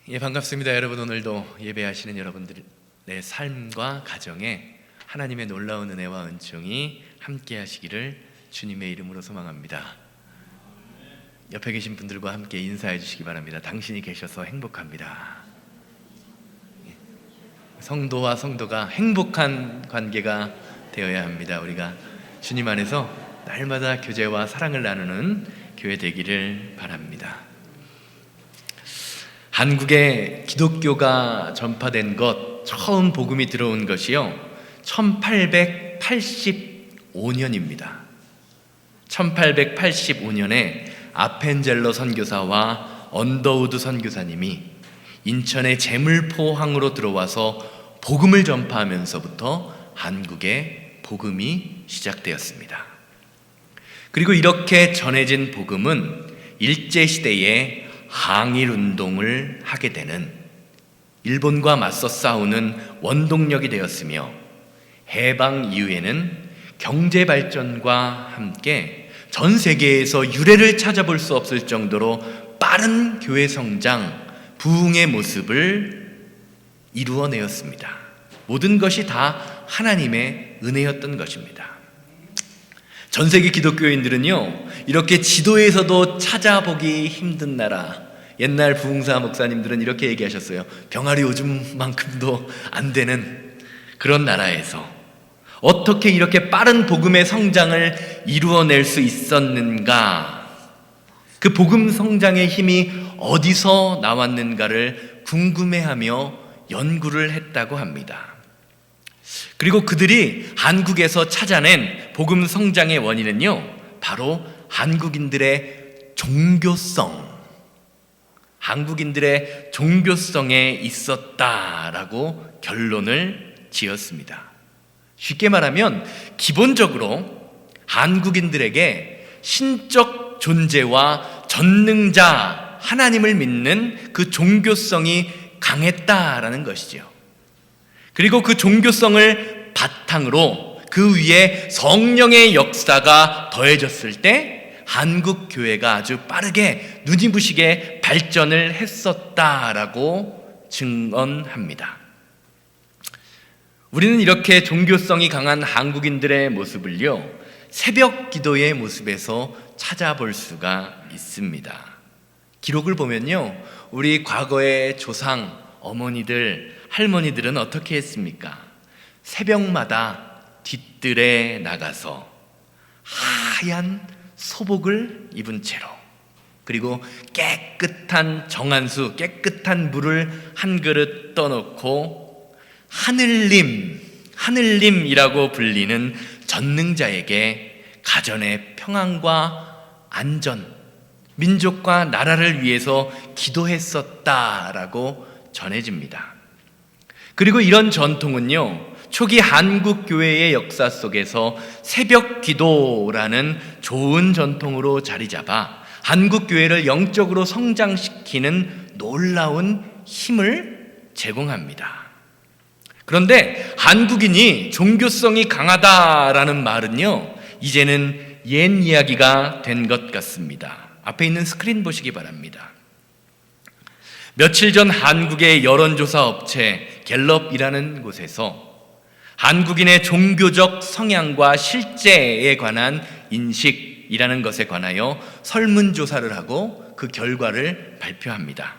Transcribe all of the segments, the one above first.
예, 반갑습니다. 여러분, 오늘도 예배하시는 여러분들의 삶과 가정에 하나님의 놀라운 은혜와 은총이 함께 하시기를 주님의 이름으로 소망합니다. 옆에 계신 분들과 함께 인사해 주시기 바랍니다. 당신이 계셔서 행복합니다. 성도와 성도가 행복한 관계가 되어야 합니다. 우리가 주님 안에서 날마다 교제와 사랑을 나누는 교회 되기를 바랍니다. 한국에 기독교가 전파된 것, 처음 복음이 들어온 것이요 1885년입니다. 1885년에 아펜젤러 선교사와 언더우드 선교사님이 인천의 제물포항으로 들어와서 복음을 전파하면서부터 한국에 복음이 시작되었습니다. 그리고 이렇게 전해진 복음은 일제시대에 항일운동을 하게 되는, 일본과 맞서 싸우는 원동력이 되었으며, 해방 이후에는 경제발전과 함께 전 세계에서 유례를 찾아볼 수 없을 정도로 빠른 교회 성장, 부흥의 모습을 이루어내었습니다. 모든 것이 다 하나님의 은혜였던 것입니다. 전 세계 기독교인들은요, 이렇게 지도에서도 찾아보기 힘든 나라, 옛날 부흥사 목사님들은 이렇게 얘기하셨어요. 병아리 오줌만큼도 안 되는 그런 나라에서 어떻게 이렇게 빠른 복음의 성장을 이루어낼 수 있었는가, 그 복음 성장의 힘이 어디서 나왔는가를 궁금해하며 연구를 했다고 합니다. 그리고 그들이 한국에서 찾아낸 복음 성장의 원인은요, 바로 한국인들의 종교성에 있었다라고 결론을 지었습니다. 쉽게 말하면 기본적으로 한국인들에게 신적 존재와 전능자 하나님을 믿는 그 종교성이 강했다라는 것이죠. 그리고 그 종교성을 바탕으로 그 위에 성령의 역사가 더해졌을 때 한국 교회가 아주 빠르게 눈이 부시게 발전을 했었다라고 증언합니다. 우리는 이렇게 종교성이 강한 한국인들의 모습을요, 새벽 기도의 모습에서 찾아볼 수가 있습니다. 기록을 보면요, 우리 과거의 조상, 어머니들, 할머니들은 어떻게 했습니까? 새벽마다 뒷뜰에 나가서 하얀 소복을 입은 채로, 그리고 깨끗한 정한수, 깨끗한 물을 한 그릇 떠놓고 하늘님이라고 불리는 전능자에게 가정의 평안과 안전, 민족과 나라를 위해서 기도했었다라고 전해집니다. 그리고 이런 전통은요, 초기 한국 교회의 역사 속에서 새벽 기도라는 좋은 전통으로 자리 잡아 한국 교회를 영적으로 성장시키는 놀라운 힘을 제공합니다. 그런데 한국인이 종교성이 강하다라는 말은요, 이제는 옛 이야기가 된 것 같습니다. 앞에 있는 스크린 보시기 바랍니다. 며칠 전 한국의 여론조사 업체 갤럽이라는 곳에서 한국인의 종교적 성향과 실제에 관한 인식이라는 것에 관하여 설문조사를 하고 그 결과를 발표합니다.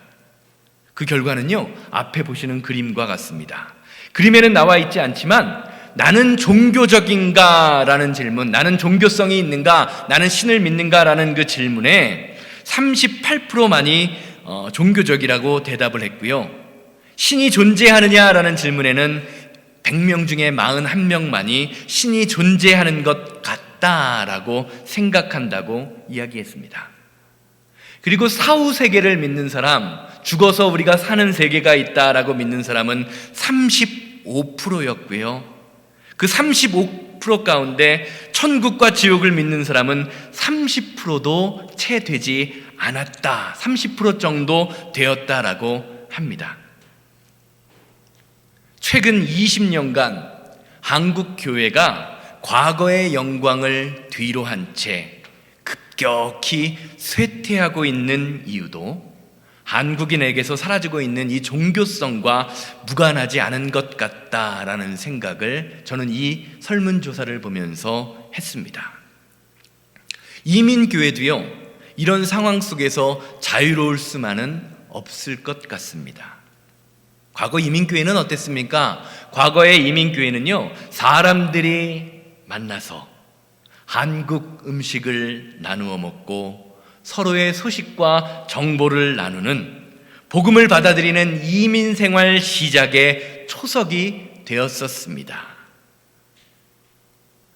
그 결과는요, 앞에 보시는 그림과 같습니다. 그림에는 나와 있지 않지만 나는 종교적인가? 라는 질문, 나는 종교성이 있는가? 나는 신을 믿는가? 라는 그 질문에 38%만이 종교적이라고 대답을 했고요, 신이 존재하느냐라는 질문에는 100명 중에 41명만이 신이 존재하는 것 같다라고 생각한다고 이야기했습니다. 그리고 사후 세계를 믿는 사람, 죽어서 우리가 사는 세계가 있다라고 믿는 사람은 35%였고요, 그 35% 가운데 천국과 지옥을 믿는 사람은 30%도 채 되지 않았다, 30% 정도 되었다라고 합니다. 최근 20년간 한국 교회가 과거의 영광을 뒤로 한 채 급격히 쇠퇴하고 있는 이유도 한국인에게서 사라지고 있는 이 종교성과 무관하지 않은 것 같다라는 생각을 저는 이 설문조사를 보면서 했습니다. 이민교회도요, 이런 상황 속에서 자유로울 수만은 없을 것 같습니다. 과거 이민교회는 어땠습니까? 과거의 이민교회는요, 사람들이 만나서 한국 음식을 나누어 먹고 서로의 소식과 정보를 나누는, 복음을 받아들이는 이민 생활 시작의 초석이 되었었습니다.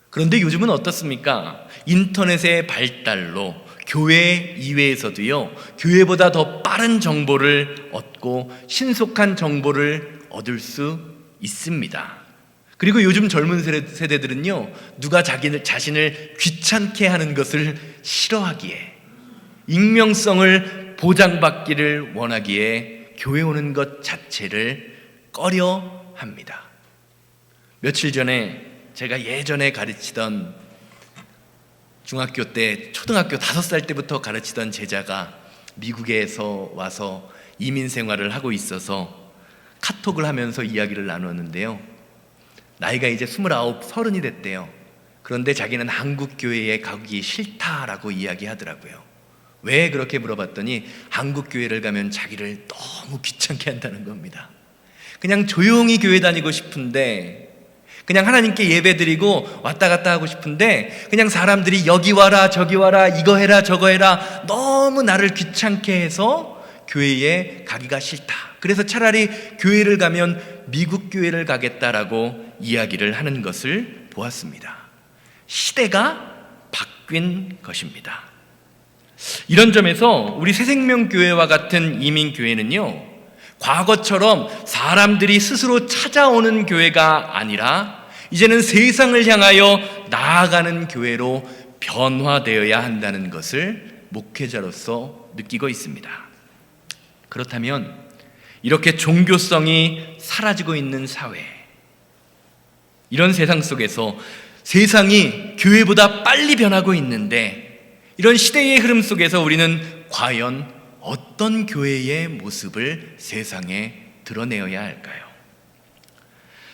그런데 요즘은 어떻습니까? 인터넷의 발달로 교회 이외에서도요, 교회보다 더 빠른 정보를 얻고 신속한 정보를 얻을 수 있습니다. 그리고 요즘 젊은 세대들은요, 누가 자신을 귀찮게 하는 것을 싫어하기에, 익명성을 보장받기를 원하기에 교회 오는 것 자체를 꺼려합니다. 며칠 전에 제가 예전에 가르치던 중학교 때, 초등학교 5살 때부터 가르치던 제자가 미국에서 와서 이민 생활을 하고 있어서 카톡을 하면서 이야기를 나누었는데요, 나이가 이제 29, 30이 됐대요. 그런데 자기는 한국 교회에 가기 싫다라고 이야기하더라고요. 왜 그렇게 물어봤더니 한국 교회를 가면 자기를 너무 귀찮게 한다는 겁니다. 그냥 조용히 교회 다니고 싶은데, 그냥 하나님께 예배드리고 왔다 갔다 하고 싶은데, 그냥 사람들이 여기 와라 저기 와라 이거 해라 저거 해라 너무 나를 귀찮게 해서 교회에 가기가 싫다. 그래서 차라리 교회를 가면 미국 교회를 가겠다라고 이야기를 하는 것을 보았습니다. 시대가 바뀐 것입니다. 이런 점에서 우리 새생명교회와 같은 이민교회는요, 과거처럼 사람들이 스스로 찾아오는 교회가 아니라 이제는 세상을 향하여 나아가는 교회로 변화되어야 한다는 것을 목회자로서 느끼고 있습니다. 그렇다면 이렇게 종교성이 사라지고 있는 사회, 이런 세상 속에서 세상이 교회보다 빨리 변하고 있는데, 이런 시대의 흐름 속에서 우리는 과연 어떤 교회의 모습을 세상에 드러내어야 할까요?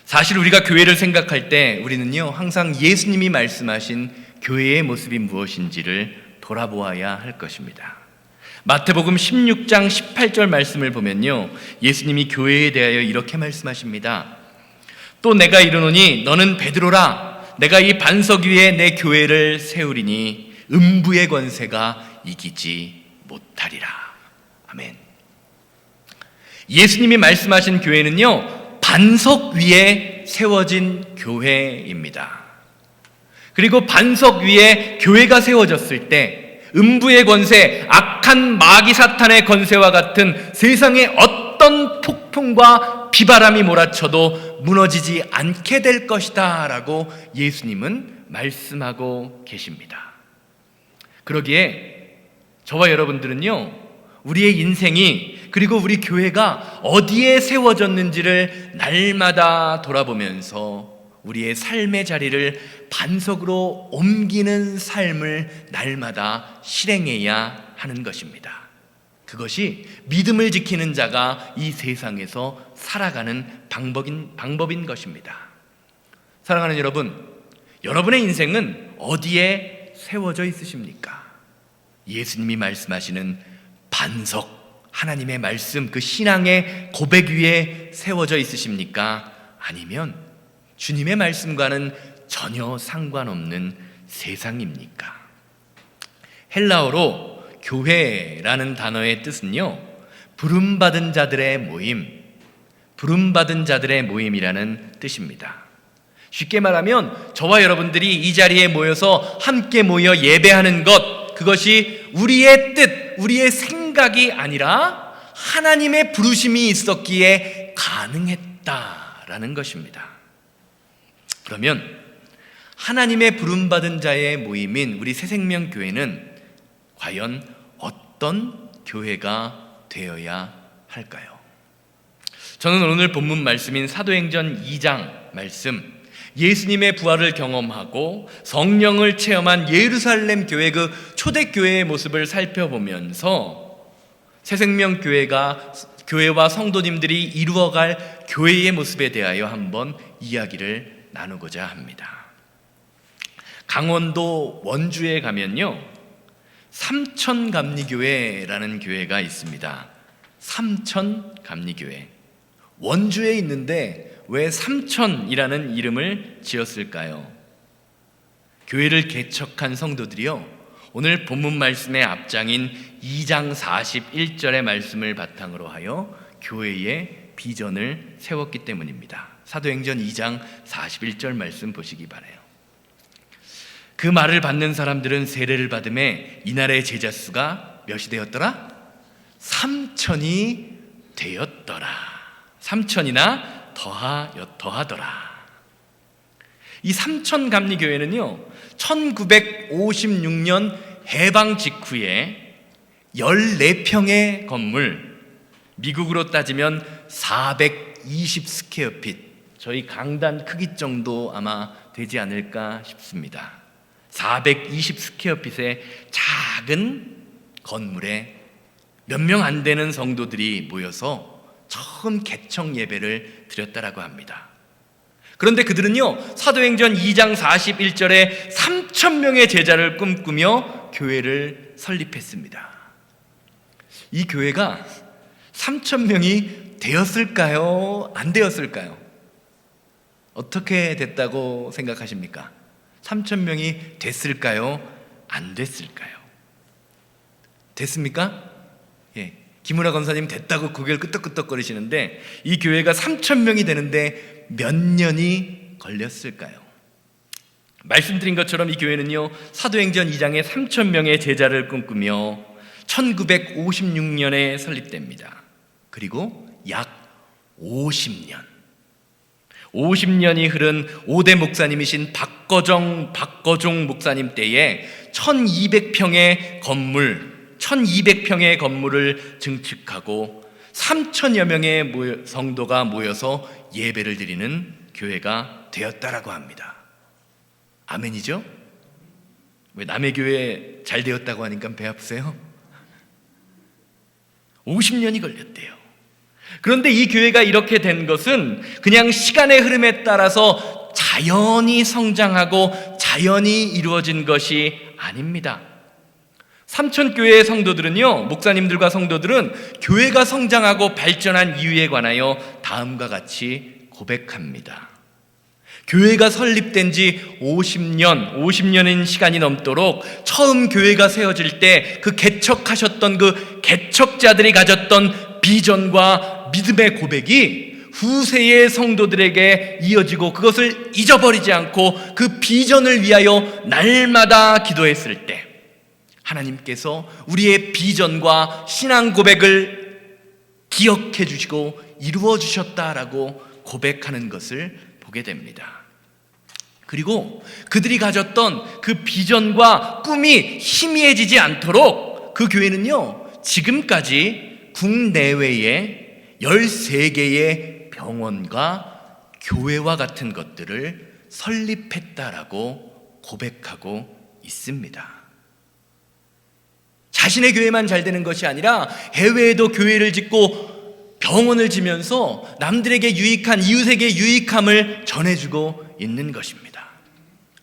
사실 우리가 교회를 생각할 때 우리는요, 항상 예수님이 말씀하신 교회의 모습이 무엇인지를 돌아보아야 할 것입니다. 마태복음 16장 18절 말씀을 보면요, 예수님이 교회에 대하여 이렇게 말씀하십니다. 또 내가 이르노니 너는 베드로라. 내가 이 반석 위에 내 교회를 세우리니 음부의 권세가 이기지 못하리라. 아멘. 예수님이 말씀하신 교회는요, 반석 위에 세워진 교회입니다. 그리고 반석 위에 교회가 세워졌을 때 음부의 권세, 악한 마귀 사탄의 권세와 같은 세상의 어떤 폭풍과 비바람이 몰아쳐도 무너지지 않게 될 것이다 라고 예수님은 말씀하고 계십니다. 그러기에 저와 여러분들은요, 우리의 인생이, 그리고 우리 교회가 어디에 세워졌는지를 날마다 돌아보면서 우리의 삶의 자리를 반석으로 옮기는 삶을 날마다 실행해야 하는 것입니다. 그것이 믿음을 지키는 자가 이 세상에서 살아가는 방법인 것입니다. 사랑하는 여러분, 여러분의 인생은 어디에 세워져 있으십니까? 예수님이 말씀하시는 반석, 하나님의 말씀, 그 신앙의 고백 위에 세워져 있으십니까? 아니면 주님의 말씀과는 전혀 상관없는 세상입니까? 헬라어로 교회라는 단어의 뜻은요, 부름받은 자들의 모임, 부름받은 자들의 모임이라는 뜻입니다. 쉽게 말하면 저와 여러분들이 이 자리에 모여서 함께 모여 예배하는 것, 그것이 우리의 뜻, 우리의 생각이 아니라 하나님의 부르심이 있었기에 가능했다라는 것입니다. 그러면 하나님의 부름받은 자의 모임인 우리 새생명교회는 과연 어떤 교회가 되어야 할까요? 저는 오늘 본문 말씀인 사도행전 2장 말씀, 예수님의 부활을 경험하고 성령을 체험한 예루살렘 교회, 그 초대교회의 모습을 살펴보면서 교회와 성도님들이 이루어갈 교회의 모습에 대하여 한번 이야기를 나누고자 합니다. 강원도 원주에 가면요, 삼천감리교회라는 교회가 있습니다. 삼천감리교회. 원주에 있는데 왜 삼천이라는 이름을 지었을까요? 교회를 개척한 성도들이요, 오늘 본문 말씀의 앞장인 2장 41절의 말씀을 바탕으로 하여 교회의 비전을 세웠기 때문입니다. 사도행전 2장 41절 말씀 보시기 바라요. 그 말을 받는 사람들은 세례를 받음에 이날의 제자 수가 몇이 되었더라? 3천이 되었더라. 3천이나 더하더라. 이 삼천감리교회는요, 1956년 해방 직후에 14평의 건물, 미국으로 따지면 420스퀘어핏, 저희 강단 크기 정도 아마 되지 않을까 싶습니다. 420스퀘어핏의 작은 건물에 몇 명 안 되는 성도들이 모여서 처음 개척 예배를 드렸다라고 합니다. 그런데 그들은요, 사도행전 2장 41절에 3,000명의 제자를 꿈꾸며 교회를 설립했습니다. 이 교회가 3,000명이 되었을까요? 안 되었을까요? 어떻게 됐다고 생각하십니까? 3,000명이 됐을까요? 안 됐을까요? 됐습니까? 예, 김우라 권사님 됐다고 고개를 끄덕끄덕거리시는데, 이 교회가 3,000명이 되는데 몇 년이 걸렸을까요? 말씀드린 것처럼 이 교회는요, 사도행전 2장에 3,000명의 제자를 꿈꾸며 1956년에 설립됩니다. 그리고 약 50년이 흐른 5대 목사님이신 박거종 목사님 때에 1200평의 건물을 증축하고 3,000여 명의 성도가 모여서 예배를 드리는 교회가 되었다라고 합니다. 아멘이죠? 왜 남의 교회 잘 되었다고 하니까 배 아프세요? 50년이 걸렸대요. 그런데 이 교회가 이렇게 된 것은 그냥 시간의 흐름에 따라서 자연히 성장하고 자연히 이루어진 것이 아닙니다. 삼천교회의 성도들은요, 목사님들과 성도들은 교회가 성장하고 발전한 이유에 관하여 다음과 같이 고백합니다. 교회가 설립된 지 50년인 시간이 넘도록 처음 교회가 세워질 때 그 개척하셨던 그 개척자들이 가졌던 비전과 믿음의 고백이 후세의 성도들에게 이어지고 그것을 잊어버리지 않고 그 비전을 위하여 날마다 기도했을 때 하나님께서 우리의 비전과 신앙 고백을 기억해 주시고 이루어 주셨다라고 고백하는 것을 보게 됩니다. 그리고 그들이 가졌던 그 비전과 꿈이 희미해지지 않도록 그 교회는요, 지금까지 국내외에 13개의 병원과 교회와 같은 것들을 설립했다라고 고백하고 있습니다. 자신의 교회만 잘 되는 것이 아니라 해외에도 교회를 짓고 병원을 지면서 남들에게 유익한, 이웃에게 유익함을 전해주고 있는 것입니다.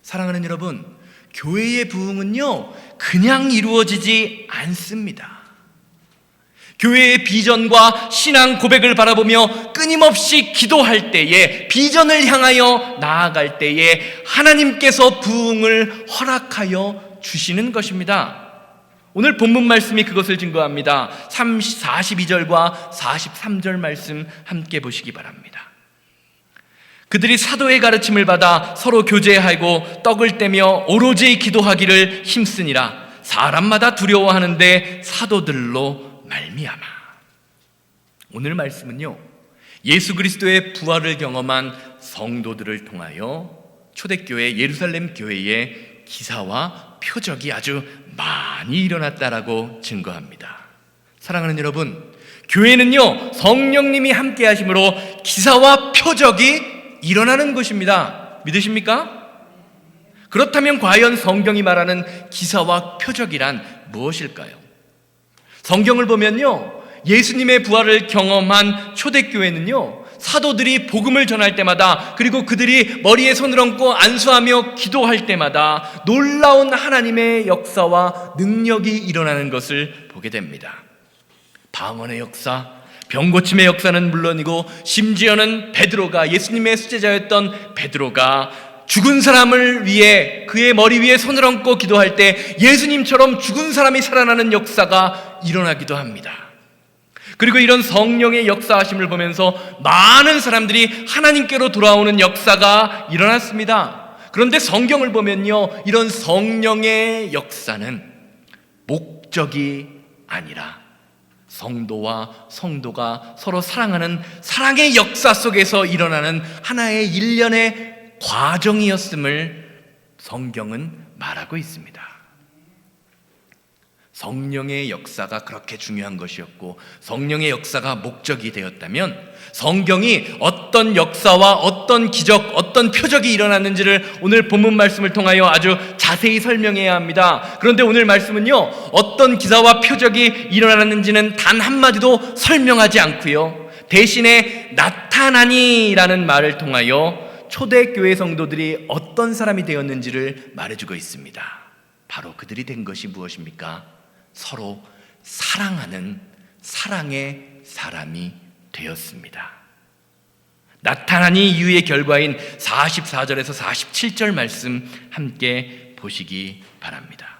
사랑하는 여러분, 교회의 부흥은요, 그냥 이루어지지 않습니다. 교회의 비전과 신앙 고백을 바라보며 끊임없이 기도할 때에, 비전을 향하여 나아갈 때에 하나님께서 부흥을 허락하여 주시는 것입니다. 오늘 본문 말씀이 그것을 증거합니다. 42절과 43절 말씀 함께 보시기 바랍니다. 그들이 사도의 가르침을 받아 서로 교제하고 떡을 떼며 오로지 기도하기를 힘쓰니라. 사람마다 두려워하는데 사도들로 말미암아. 오늘 말씀은요, 예수 그리스도의 부활을 경험한 성도들을 통하여 초대교회 예루살렘 교회의 기사와 표적이 아주 많이 일어났다라고 증거합니다. 사랑하는 여러분, 교회는요, 성령님이 함께 하심으로 기사와 표적이 일어나는 것입니다. 믿으십니까? 그렇다면 과연 성경이 말하는 기사와 표적이란 무엇일까요? 성경을 보면요, 예수님의 부활을 경험한 초대교회는요, 사도들이 복음을 전할 때마다, 그리고 그들이 머리에 손을 얹고 안수하며 기도할 때마다 놀라운 하나님의 역사와 능력이 일어나는 것을 보게 됩니다. 방언의 역사, 병고침의 역사는 물론이고, 심지어는 베드로가, 예수님의 수제자였던 베드로가 죽은 사람을 위해 그의 머리 위에 손을 얹고 기도할 때 예수님처럼 죽은 사람이 살아나는 역사가 일어나기도 합니다. 그리고 이런 성령의 역사하심을 보면서 많은 사람들이 하나님께로 돌아오는 역사가 일어났습니다. 그런데 성경을 보면요, 이런 성령의 역사는 목적이 아니라 성도와 성도가 서로 사랑하는 사랑의 역사 속에서 일어나는 하나의 일련의 과정이었음을 성경은 말하고 있습니다. 성령의 역사가 그렇게 중요한 것이었고, 성령의 역사가 목적이 되었다면 성경이 어떤 역사와 어떤 기적, 어떤 표적이 일어났는지를 오늘 본문 말씀을 통하여 아주 자세히 설명해야 합니다. 그런데 오늘 말씀은요, 어떤 기사와 표적이 일어났는지는 단 한마디도 설명하지 않고요, 대신에 나타나니라는 말을 통하여 초대교회 성도들이 어떤 사람이 되었는지를 말해주고 있습니다. 바로 그들이 된 것이 무엇입니까? 서로 사랑하는 사랑의 사람이 되었습니다. 나타나니 이유의 결과인 44절에서 47절 말씀 함께 보시기 바랍니다.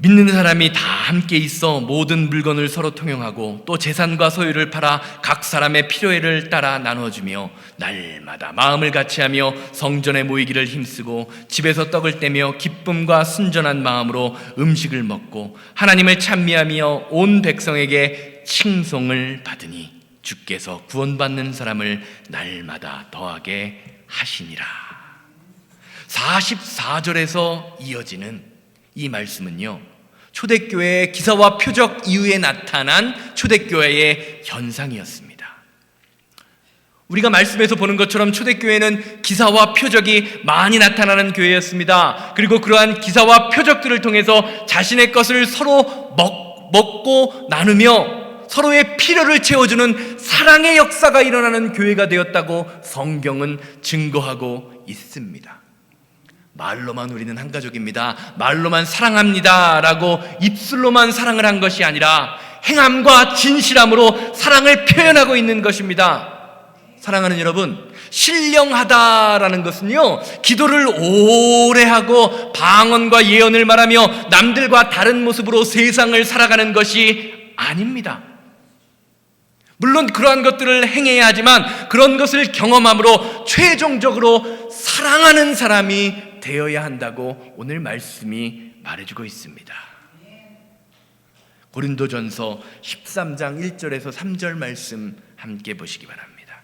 믿는 사람이 다 함께 있어 모든 물건을 서로 통용하고 또 재산과 소유를 팔아 각 사람의 필요를 따라 나눠주며 날마다 마음을 같이하며 성전에 모이기를 힘쓰고 집에서 떡을 떼며 기쁨과 순전한 마음으로 음식을 먹고 하나님을 찬미하며 온 백성에게 칭송을 받으니 주께서 구원받는 사람을 날마다 더하게 하시니라. 44절에서 이어지는 이 말씀은요, 초대교회의 기사와 표적 이후에 나타난 초대교회의 현상이었습니다. 우리가 말씀에서 보는 것처럼 초대교회는 기사와 표적이 많이 나타나는 교회였습니다. 그리고 그러한 기사와 표적들을 통해서 자신의 것을 서로 먹고 나누며 서로의 필요를 채워주는 사랑의 역사가 일어나는 교회가 되었다고 성경은 증거하고 있습니다. 말로만 우리는 한 가족입니다, 말로만 사랑합니다 라고 입술로만 사랑을 한 것이 아니라 행함과 진실함으로 사랑을 표현하고 있는 것입니다. 사랑하는 여러분, 신령하다라는 것은요, 기도를 오래 하고 방언과 예언을 말하며 남들과 다른 모습으로 세상을 살아가는 것이 아닙니다. 물론 그러한 것들을 행해야 하지만 그런 것을 경험함으로 최종적으로 사랑하는 사람이 되어야 한다고 오늘 말씀이 말해주고 있습니다. 고린도전서 13장 1절에서 3절 말씀 함께 보시기 바랍니다.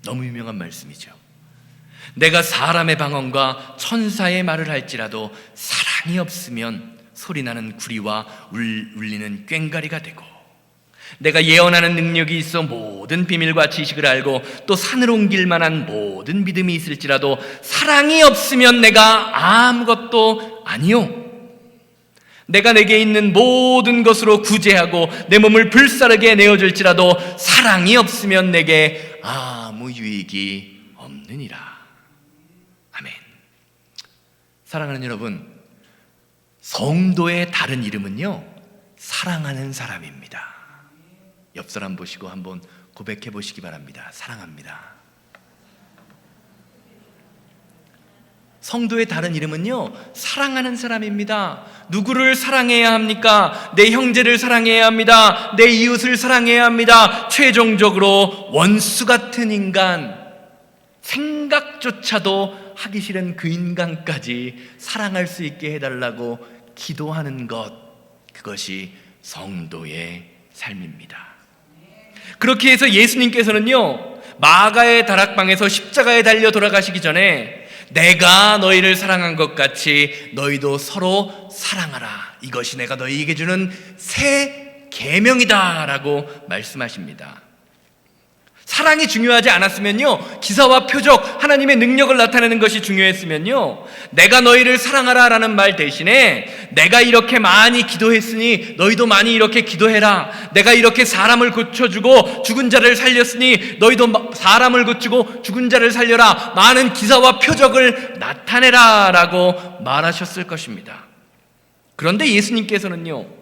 너무 유명한 말씀이죠. 내가 사람의 방언과 천사의 말을 할지라도 사랑이 없으면 소리나는 구리와 울리는 꽹과리가 되고, 내가 예언하는 능력이 있어 모든 비밀과 지식을 알고 또 산을 옮길 만한 모든 믿음이 있을지라도 사랑이 없으면 내가 아무것도 아니요, 내가 내게 있는 모든 것으로 구제하고 내 몸을 불사르게 내어줄지라도 사랑이 없으면 내게 아무 유익이 없느니라. 아멘. 사랑하는 여러분, 성도의 다른 이름은요, 사랑하는 사람입니다. 옆 사람 보시고 한번 고백해 보시기 바랍니다. 사랑합니다. 성도의 다른 이름은요, 사랑하는 사람입니다. 누구를 사랑해야 합니까? 내 형제를 사랑해야 합니다. 내 이웃을 사랑해야 합니다. 최종적으로 원수 같은 인간, 생각조차도 하기 싫은 그 인간까지 사랑할 수 있게 해달라고 기도하는 것, 그것이 성도의 삶입니다. 그렇게 해서 예수님께서는요, 마가의 다락방에서 십자가에 달려 돌아가시기 전에 내가 너희를 사랑한 것 같이 너희도 서로 사랑하라, 이것이 내가 너희에게 주는 새 계명이다 라고 말씀하십니다. 사랑이 중요하지 않았으면요, 기사와 표적, 하나님의 능력을 나타내는 것이 중요했으면요, 내가 너희를 사랑하라 라는 말 대신에 내가 이렇게 많이 기도했으니 너희도 많이 이렇게 기도해라, 내가 이렇게 사람을 고쳐주고 죽은 자를 살렸으니 너희도 사람을 고치고 죽은 자를 살려라, 많은 기사와 표적을 나타내라 라고 말하셨을 것입니다. 그런데 예수님께서는요,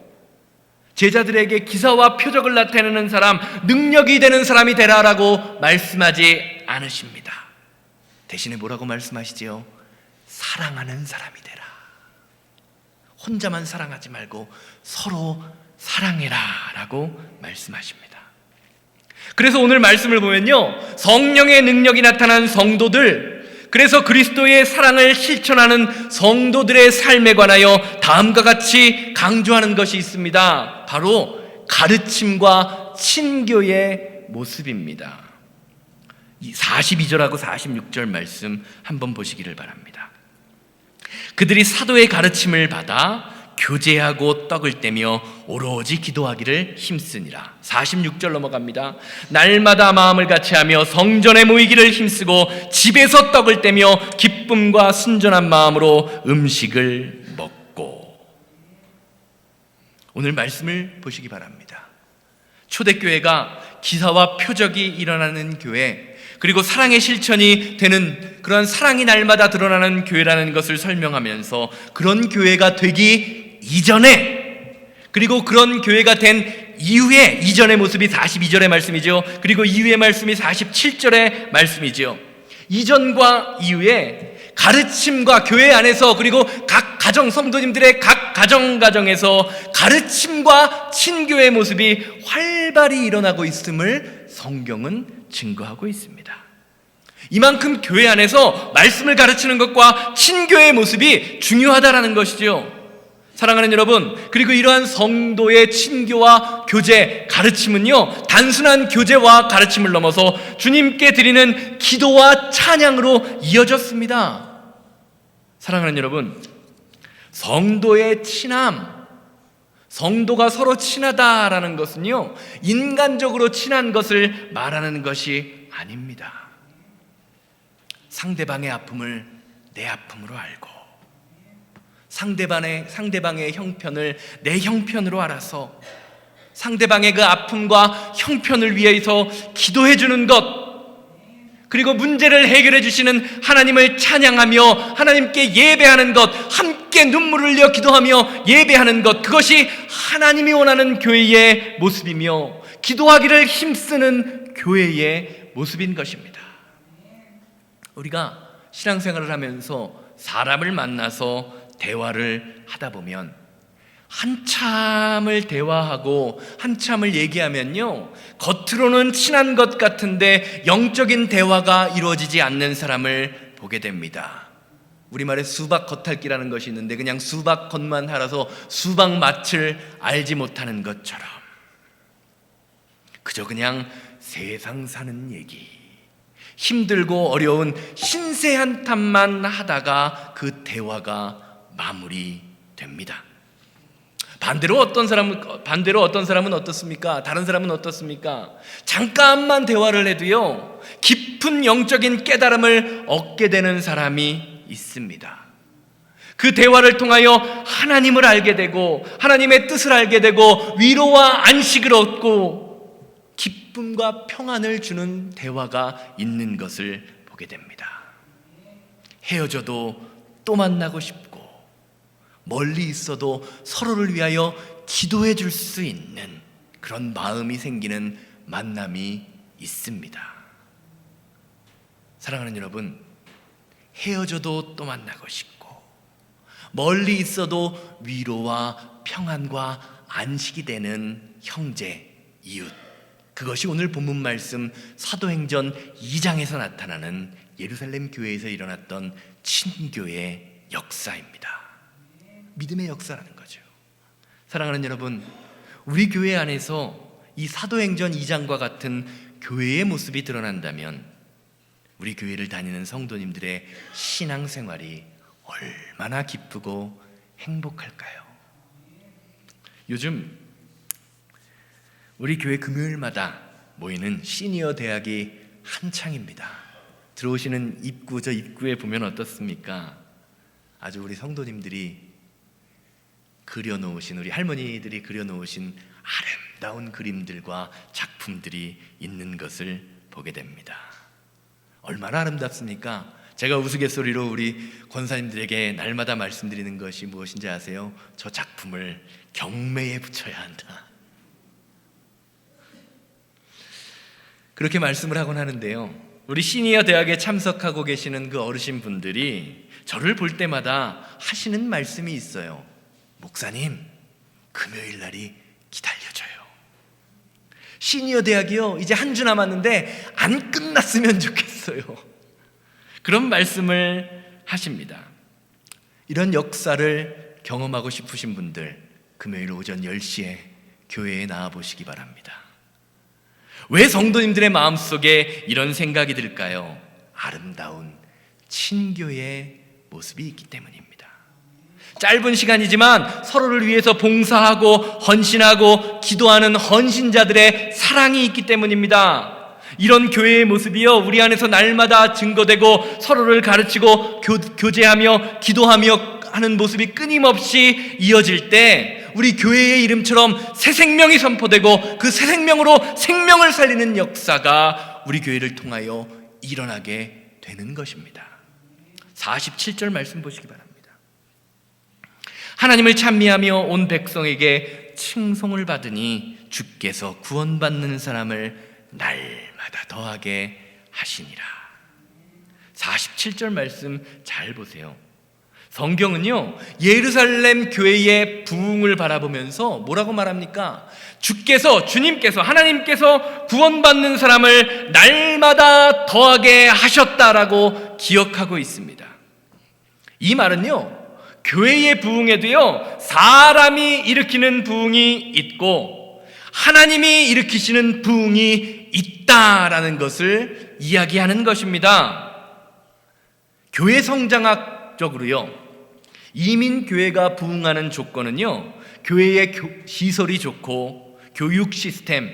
제자들에게 기사와 표적을 나타내는 사람, 능력이 되는 사람이 되라라고 말씀하지 않으십니다. 대신에 뭐라고 말씀하시지요? 사랑하는 사람이 되라. 혼자만 사랑하지 말고 서로 사랑해라 라고 말씀하십니다. 그래서 오늘 말씀을 보면요, 성령의 능력이 나타난 성도들, 그래서 그리스도의 사랑을 실천하는 성도들의 삶에 관하여 다음과 같이 강조하는 것이 있습니다. 바로 가르침과 친교의 모습입니다. 이 42절하고 46절 말씀 한번 보시기를 바랍니다. 그들이 사도의 가르침을 받아 교제하고 떡을 떼며 오로지 기도하기를 힘쓰니라. 46절 넘어갑니다. 날마다 마음을 같이하며 성전에 모이기를 힘쓰고 집에서 떡을 떼며 기쁨과 순전한 마음으로 음식을 먹고. 오늘 말씀을 보시기 바랍니다. 초대교회가 기사와 표적이 일어나는 교회, 그리고 사랑의 실천이 되는 그런 사랑이 날마다 드러나는 교회라는 것을 설명하면서 그런 교회가 되기 이전에, 그리고 그런 교회가 된 이후에, 이전의 모습이 42절의 말씀이죠. 그리고 이후의 말씀이 47절의 말씀이죠. 이전과 이후에 가르침과 교회 안에서, 그리고 각 가정, 성도님들의 각 가정에서 가르침과 친교의 모습이 활발히 일어나고 있음을 성경은 증거하고 있습니다. 이만큼 교회 안에서 말씀을 가르치는 것과 친교의 모습이 중요하다라는 것이죠. 사랑하는 여러분, 그리고 이러한 성도의 친교와 교제, 가르침은요, 단순한 교제와 가르침을 넘어서 주님께 드리는 기도와 찬양으로 이어졌습니다. 사랑하는 여러분, 성도의 친함, 성도가 서로 친하다라는 것은요, 인간적으로 친한 것을 말하는 것이 아닙니다. 상대방의 아픔을 내 아픔으로 알고, 상대방의 형편을 내 형편으로 알아서 상대방의 그 아픔과 형편을 위해서 기도해 주는 것, 그리고 문제를 해결해 주시는 하나님을 찬양하며 하나님께 예배하는 것, 함께 눈물을 흘려 기도하며 예배하는 것, 그것이 하나님이 원하는 교회의 모습이며 기도하기를 힘쓰는 교회의 모습인 것입니다. 우리가 신앙생활을 하면서 사람을 만나서 대화를 하다 보면 한참을 대화하고 한참을 얘기하면요, 겉으로는 친한 것 같은데 영적인 대화가 이루어지지 않는 사람을 보게 됩니다. 우리말에 수박 겉핥기라는 것이 있는데 그냥 수박 겉만 알아서 수박 맛을 알지 못하는 것처럼 그저 그냥 세상 사는 얘기, 힘들고 어려운 신세 한탄만 하다가 그 대화가 마무리됩니다. 반대로 어떤 사람은 어떻습니까? 다른 사람은 어떻습니까? 잠깐만 대화를 해도요, 깊은 영적인 깨달음을 얻게 되는 사람이 있습니다. 그 대화를 통하여 하나님을 알게 되고 하나님의 뜻을 알게 되고 위로와 안식을 얻고 기쁨과 평안을 주는 대화가 있는 것을 보게 됩니다. 헤어져도 또 만나고 싶고 멀리 있어도 서로를 위하여 기도해 줄 수 있는 그런 마음이 생기는 만남이 있습니다. 사랑하는 여러분, 헤어져도 또 만나고 싶고 멀리 있어도 위로와 평안과 안식이 되는 형제, 이웃, 그것이 오늘 본문 말씀 사도행전 2장에서 나타나는 예루살렘 교회에서 일어났던 친교의 역사입니다. 믿음의 역사라는 거죠. 사랑하는 여러분, 우리 교회 안에서 이 사도행전 2장과 같은 교회의 모습이 드러난다면 우리 교회를 다니는 성도님들의 신앙생활이 얼마나 기쁘고 행복할까요? 요즘 우리 교회 금요일마다 모이는 시니어 대학이 한창입니다. 들어오시는 입구, 저 입구에 보면 어떻습니까? 아주 우리 성도님들이 그려놓으신, 우리 할머니들이 그려놓으신 아름다운 그림들과 작품들이 있는 것을 보게 됩니다. 얼마나 아름답습니까? 제가 우스갯소리로 우리 권사님들에게 날마다 말씀드리는 것이 무엇인지 아세요? 저 작품을 경매에 붙여야 한다. 그렇게 말씀을 하곤 하는데요, 우리 시니어 대학에 참석하고 계시는 그 어르신 분들이 저를 볼 때마다 하시는 말씀이 있어요. 목사님, 금요일 날이 기다려져요. 시니어 대학이요, 이제 한 주 남았는데 안 끝났으면 좋겠어요. 그런 말씀을 하십니다. 이런 역사를 경험하고 싶으신 분들, 금요일 오전 10시에 교회에 나와보시기 바랍니다. 왜 성도님들의 마음속에 이런 생각이 들까요? 아름다운 친교의 모습이 있기 때문입니다. 짧은 시간이지만 서로를 위해서 봉사하고 헌신하고 기도하는 헌신자들의 사랑이 있기 때문입니다. 이런 교회의 모습이요, 우리 안에서 날마다 증거되고 서로를 가르치고 교제하며 기도하며 하는 모습이 끊임없이 이어질 때 우리 교회의 이름처럼 새 생명이 선포되고 그 새 생명으로 생명을 살리는 역사가 우리 교회를 통하여 일어나게 되는 것입니다. 47절 말씀 보시기 바랍니다. 하나님을 찬미하며 온 백성에게 칭송을 받으니 주께서 구원받는 사람을 날마다 더하게 하시니라. 47절 말씀 잘 보세요. 성경은요, 예루살렘 교회의 부흥을 바라보면서 뭐라고 말합니까? 주님께서 하나님께서 구원받는 사람을 날마다 더하게 하셨다라고 기억하고 있습니다. 이 말은요, 교회의 부흥에도요, 사람이 일으키는 부흥이 있고 하나님이 일으키시는 부흥이 있다라는 것을 이야기하는 것입니다. 교회 성장학적으로요, 이민교회가 부흥하는 조건은요, 교회의 시설이 좋고 교육 시스템,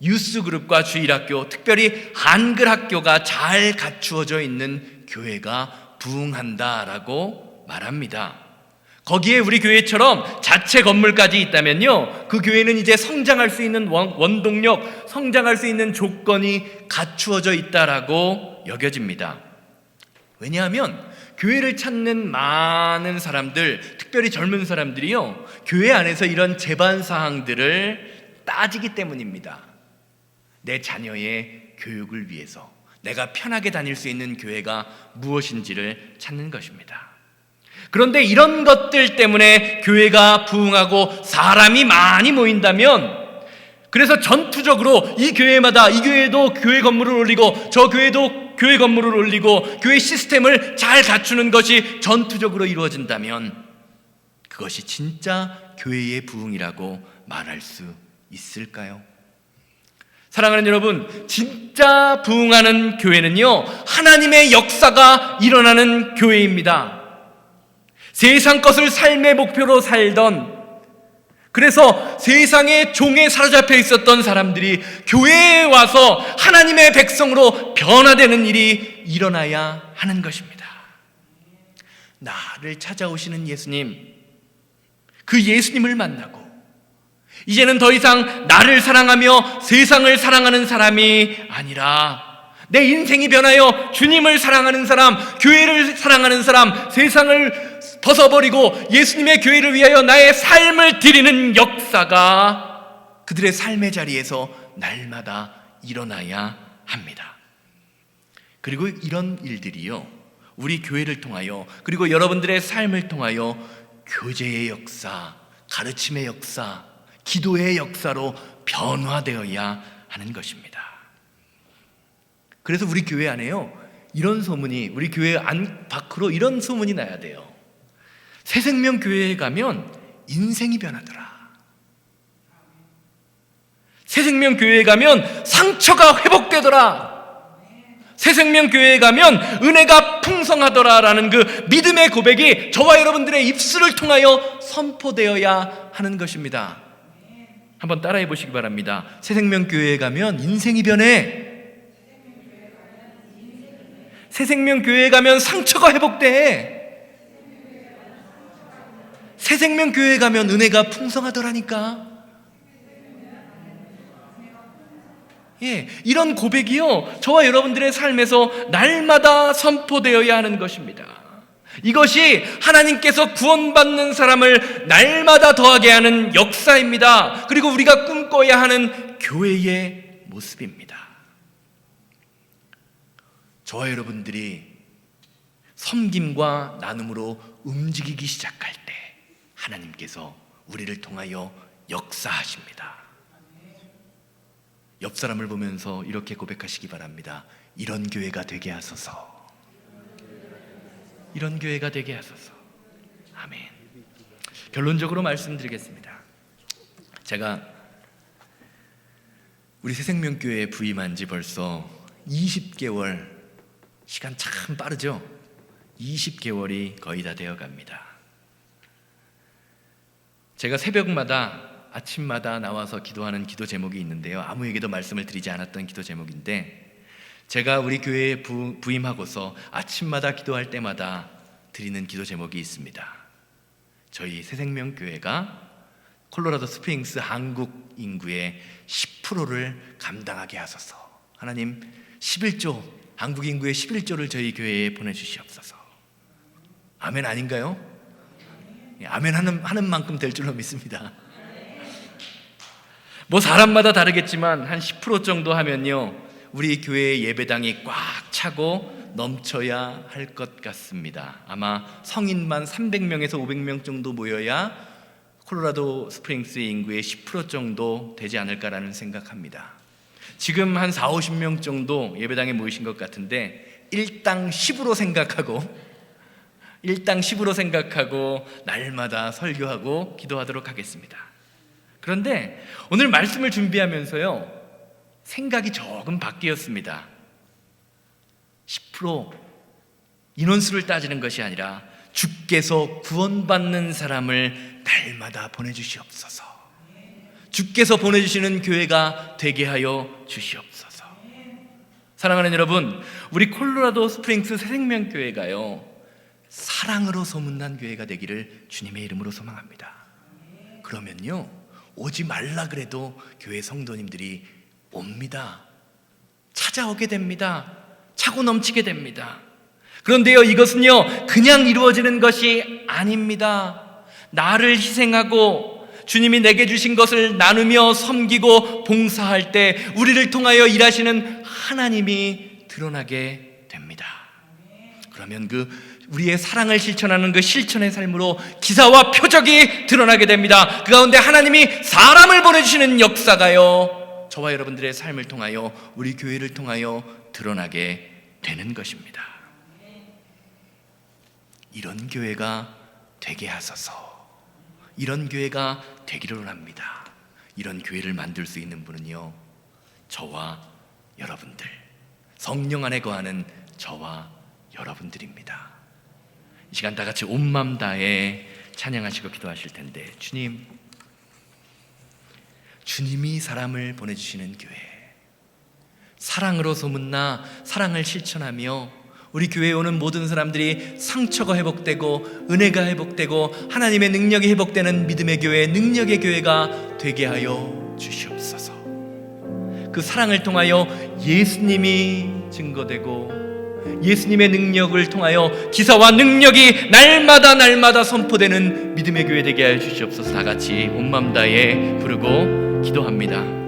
유스그룹과 주일학교, 특별히 한글학교가 잘 갖추어져 있는 교회가 부흥한다라고 말합니다. 거기에 우리 교회처럼 자체 건물까지 있다면요, 그 교회는 이제 성장할 수 있는 원동력, 성장할 수 있는 조건이 갖추어져 있다라고 여겨집니다. 왜냐하면 교회를 찾는 많은 사람들, 특별히 젊은 사람들이요, 교회 안에서 이런 제반 사항들을 따지기 때문입니다. 내 자녀의 교육을 위해서 내가 편하게 다닐 수 있는 교회가 무엇인지를 찾는 것입니다. 그런데 이런 것들 때문에 교회가 부흥하고 사람이 많이 모인다면, 그래서 전투적으로 이 교회마다, 이 교회도 교회 건물을 올리고 저 교회도 교회 건물을 올리고 교회 시스템을 잘 갖추는 것이 전투적으로 이루어진다면 그것이 진짜 교회의 부흥이라고 말할 수 있을까요? 사랑하는 여러분, 진짜 부흥하는 교회는요, 하나님의 역사가 일어나는 교회입니다. 세상 것을 삶의 목표로 살던, 그래서 세상의 종에 사로잡혀 있었던 사람들이 교회에 와서 하나님의 백성으로 변화되는 일이 일어나야 하는 것입니다. 나를 찾아오시는 예수님, 그 예수님을 만나고 이제는 더 이상 나를 사랑하며 세상을 사랑하는 사람이 아니라 내 인생이 변하여 주님을 사랑하는 사람, 교회를 사랑하는 사람, 세상을 벗어버리고 예수님의 교회를 위하여 나의 삶을 드리는 역사가 그들의 삶의 자리에서 날마다 일어나야 합니다. 그리고 이런 일들이요, 우리 교회를 통하여, 그리고 여러분들의 삶을 통하여 교제의 역사, 가르침의 역사, 기도의 역사로 변화되어야 하는 것입니다. 그래서 우리 교회 안에요, 이런 소문이, 우리 교회 안 밖으로 이런 소문이 나야 돼요. 새생명교회에 가면 인생이 변하더라. 새생명교회에 가면 상처가 회복되더라. 새생명교회에 가면 은혜가 풍성하더라라는 그 믿음의 고백이 저와 여러분들의 입술을 통하여 선포되어야 하는 것입니다. 한번 따라해 보시기 바랍니다. 새생명교회에 가면 인생이 변해. 새생명교회에 가면 상처가 회복돼. 새생명교회에 가면 은혜가 풍성하더라니까. 이런 고백이요, 저와 여러분들의 삶에서 날마다 선포되어야 하는 것입니다. 이것이 하나님께서 구원받는 사람을 날마다 더하게 하는 역사입니다. 그리고 우리가 꿈꿔야 하는 교회의 모습입니다. 저와 여러분들이 섬김과 나눔으로 움직이기 시작할 때 하나님께서 우리를 통하여 역사하십니다. 옆 사람을 보면서 이렇게 고백하시기 바랍니다. 이런 교회가 되게 하소서. 이런 교회가 되게 하소서. 아멘. 결론적으로 말씀드리겠습니다. 제가 우리 새생명교회에 부임한 지 벌써 20개월, 시간 참 빠르죠? 20개월이 거의 다 되어 갑니다. 제가 새벽마다, 아침마다 나와서 기도하는 기도 제목이 있는데요, 아무에게도 말씀을 드리지 않았던 기도 제목인데, 제가 우리 교회에 부임하고서 아침마다 기도할 때마다 드리는 기도 제목이 있습니다. 저희 새생명교회가 콜로라도 스프링스 한국 인구의 10%를 감당하게 하소서. 하나님, 11조, 한국 인구의 11조를 저희 교회에 보내주시옵소서. 아멘 아닌가요? 아멘 하는 만큼 될 줄로 믿습니다. 뭐 사람마다 다르겠지만 한 10% 정도 하면요, 우리 교회의 예배당이 꽉 차고 넘쳐야 할 것 같습니다. 아마 성인만 300명에서 500명 정도 모여야 콜로라도 스프링스 인구의 10% 정도 되지 않을까라는 생각합니다. 지금 한 4, 50명 정도 예배당에 모이신 것 같은데 일당 10으로 생각하고 날마다 설교하고 기도하도록 하겠습니다. 그런데 오늘 말씀을 준비하면서요, 생각이 조금 바뀌었습니다. 10% 인원수를 따지는 것이 아니라 주께서 구원받는 사람을 날마다 보내주시옵소서. 주께서 보내주시는 교회가 되게 하여 주시옵소서. 사랑하는 여러분, 우리 콜로라도 스프링스 새생명교회가요, 사랑으로 소문난 교회가 되기를 주님의 이름으로 소망합니다. 그러면요, 오지 말라 그래도 교회 성도님들이 옵니다. 찾아오게 됩니다. 차고 넘치게 됩니다. 그런데요, 이것은요 그냥 이루어지는 것이 아닙니다. 나를 희생하고 주님이 내게 주신 것을 나누며 섬기고 봉사할 때 우리를 통하여 일하시는 하나님이 드러나게 됩니다. 그러면 우리의 사랑을 실천하는 그 실천의 삶으로 기사와 표적이 드러나게 됩니다. 그 가운데 하나님이 사람을 보내주시는 역사가요, 저와 여러분들의 삶을 통하여, 우리 교회를 통하여 드러나게 되는 것입니다. 이런 교회가 되게 하소서. 이런 교회가 되기를 원합니다. 이런 교회를 만들 수 있는 분은요, 저와 여러분들, 성령 안에 거하는 저와 여러분들입니다. 이 시간 다 같이 온 마음 다해 찬양하시고 기도하실 텐데, 주님이 사람을 보내주시는 교회, 사랑으로 소문나 사랑을 실천하며 우리 교회에 오는 모든 사람들이 상처가 회복되고 은혜가 회복되고 하나님의 능력이 회복되는 믿음의 교회, 능력의 교회가 되게 하여 주시옵소서. 그 사랑을 통하여 예수님이 증거되고 예수님의 능력을 통하여 기사와 능력이 날마다 선포되는 믿음의 교회 되게 하여 주시옵소서. 다 같이 온 마음 다해 부르고 기도합니다.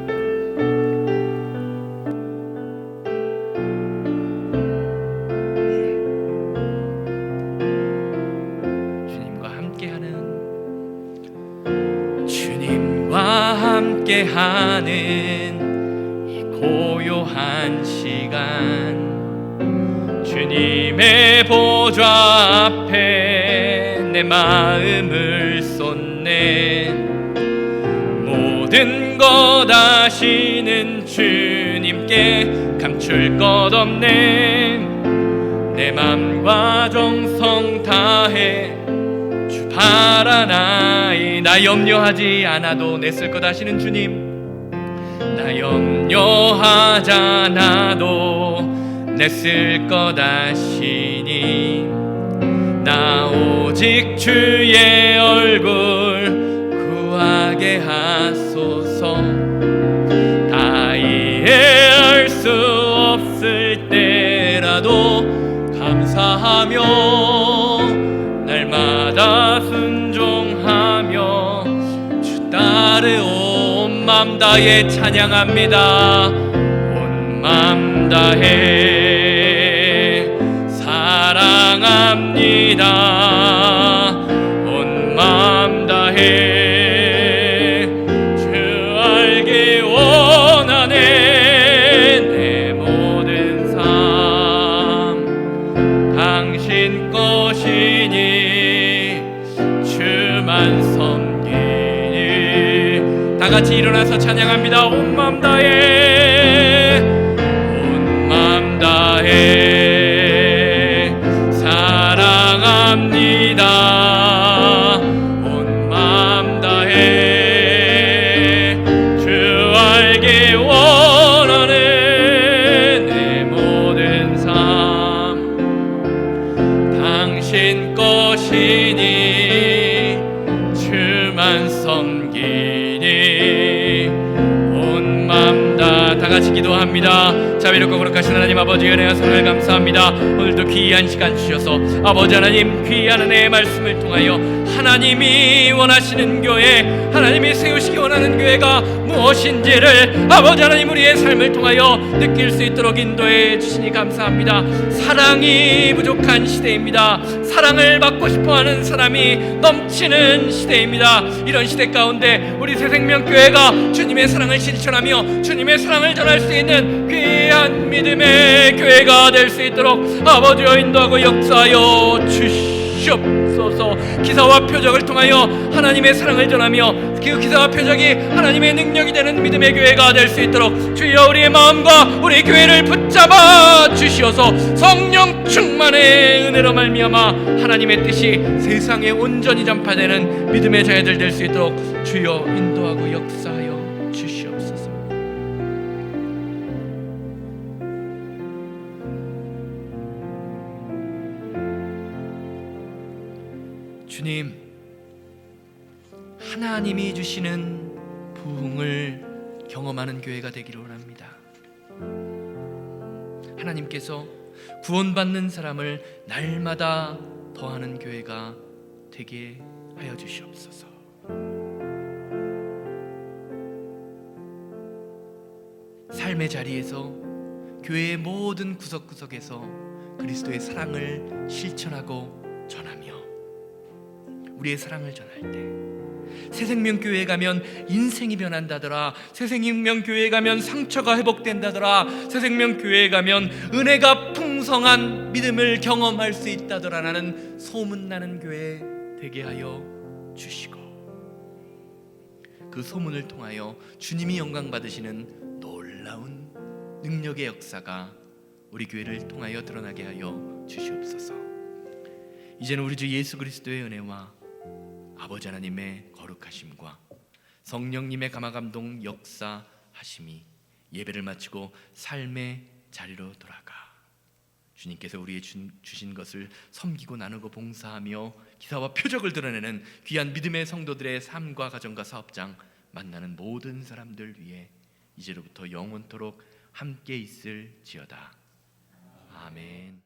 주님과 함께하는 이 고요한 시간, 주님의 보좌 앞에 내 마음을 쏟네. 모든 것 아시는 주님께 감출 것 없네. 내 맘과 정성 다해 주 바라나이다. 나 염려하지 않아도 냈을 것 하시는 주님, 나 염려하지 않아도 냈을 것 하시니 나 오직 주의 얼굴 구하게 하소서. 다 이해할 수 없을 때라도 감사하며 날마다 순종하며 주 따르 온 맘 다해 찬양합니다. 온 맘 다해 사랑합니다. 온 맘 다해 주 알기 원하네. 내 모든 삶 당신 것이니 주만 섬기니. 다 같이 일어나서 찬양합니다. 온 맘 다해 온 맘 다해 사랑합니다. 온 맘 다해 주 알기 원하네. 내 모든 삶 당신 것이니 주만 섬기니. 온 맘 다 같이 기도합니다. 자비롭고 거룩하신 하나님 아버지, 은혜와 사랑을 감사합니다. 오늘도 귀한 시간 주셔서 아버지 하나님, 귀한 은혜의 말씀을 통하여 하나님이 원하시는 교회, 하나님이 세우시기 원하는 교회가 무엇인지를 아버지 하나님 우리의 삶을 통하여 느낄 수 있도록 인도해 주시니 감사합니다. 사랑이 부족한 시대입니다. 사랑을 받고 싶어하는 사람이 넘치는 시대입니다. 이런 시대 가운데 우리 새생명교회가 주님의 사랑을 실천하며 주님의 사랑을 전할 수 있는 귀한 믿음의 교회가 될 수 있도록 아버지여 인도하고 역사하여 주시옵소서. 기사와 표적을 통하여 하나님의 사랑을 전하며 그 기사와 표적이 하나님의 능력이 되는 믿음의 교회가 될 수 있도록 주여 우리의 마음과 우리 교회를 붙잡아 주시어서 성령 충만의 은혜로 말미암아 하나님의 뜻이 세상에 온전히 전파되는 믿음의 자녀들 될 수 있도록 주여 인도하고 역사하여 주시옵소서. 주님, 하나님이 주시는 부흥을 경험하는 교회가 되기를 원합니다. 하나님께서 구원받는 사람을 날마다 더하는 교회가 되게 하여 주시옵소서. 삶의 자리에서 교회의 모든 구석구석에서 그리스도의 사랑을 실천하고 전하며 우리의 사랑을 전할 때 새생명교회에 가면 인생이 변한다더라, 새생명교회에 가면 상처가 회복된다더라, 새생명교회에 가면 은혜가 풍성한 믿음을 경험할 수 있다더라라는 소문나는 교회 되게 하여 주시고 그 소문을 통하여 주님이 영광 받으시는 놀라운 능력의 역사가 우리 교회를 통하여 드러나게 하여 주시옵소서. 이제는 우리 주 예수 그리스도의 은혜와 아버지 하나님의 거룩하심과 성령님의 감화감동 역사하심이 예배를 마치고 삶의 자리로 돌아가 주님께서 우리의 주신 것을 섬기고 나누고 봉사하며 기사와 표적을 드러내는 귀한 믿음의 성도들의 삶과 가정과 사업장 만나는 모든 사람들 위해 이제로부터 영원토록 함께 있을지어다. 아멘.